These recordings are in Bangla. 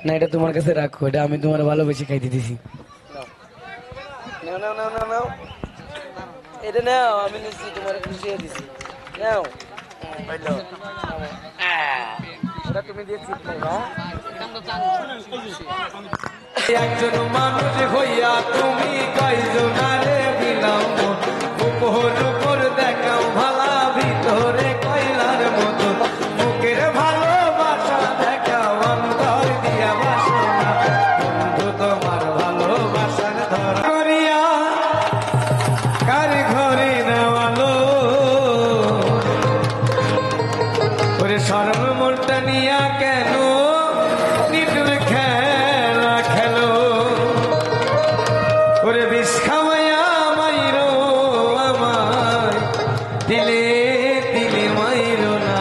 না এটা তোমার কাছে রাখো, এটা আমি তোমার ভালোবেসে খাইতে দিছি। নাও নাও নাও নাও নাও, এটা নাও, আমি নিচ্ছি, তোমার খুশি হয়ে দিছি। নাও ওটা তুমি দিয়ে চিপ খাইবা। একজন মানুষ হইয়া তুমি কয়জনারে বিলাও উপর উপর দেখাও ভালা ভিতরে কয়লার মতো মুখের ভালোবাসা দেখাও অন্তর দিয়া বাসনা বন্ধু তোমার ভালোবাসার ধর করিয়া কার ঘরে নেওয়ালো ওরে সর্বমনটা নিয়া কেন নিটুর খেলা খেলো ওরে বিষ খাওয়াইয়া মাইরো আমায় দিলে দিলে মাইরো না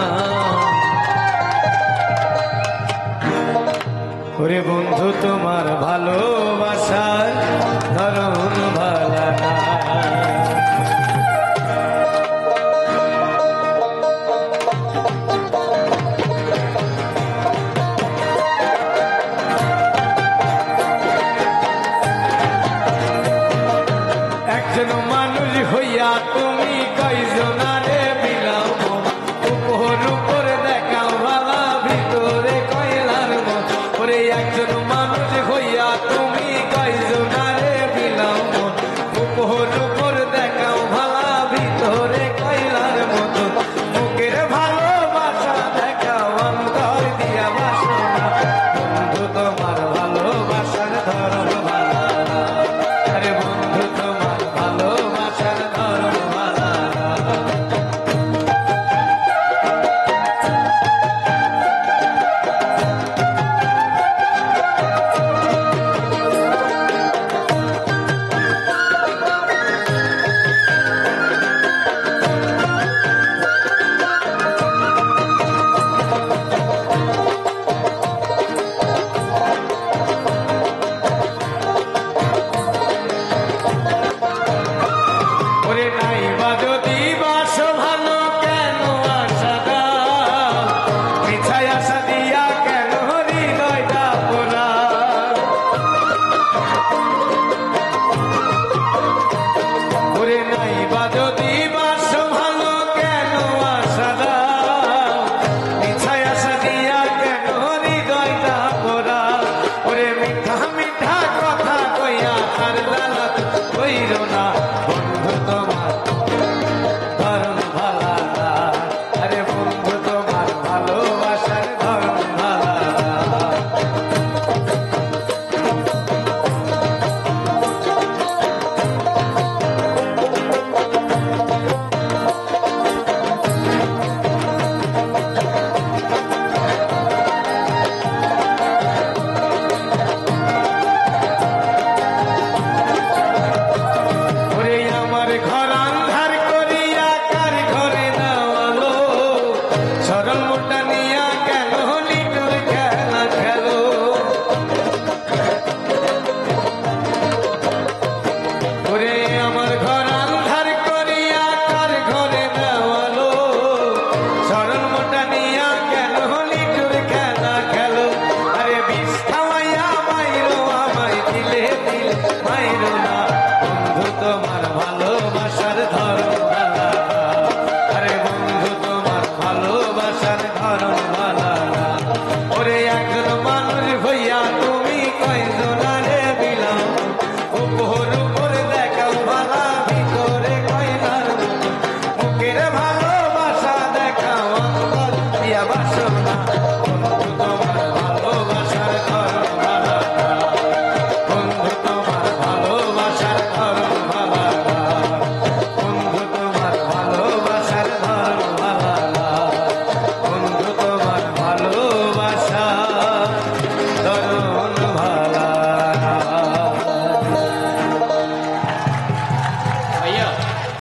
ওরে বন্ধু তোমার ভালোবাসার ধরন ভালা না।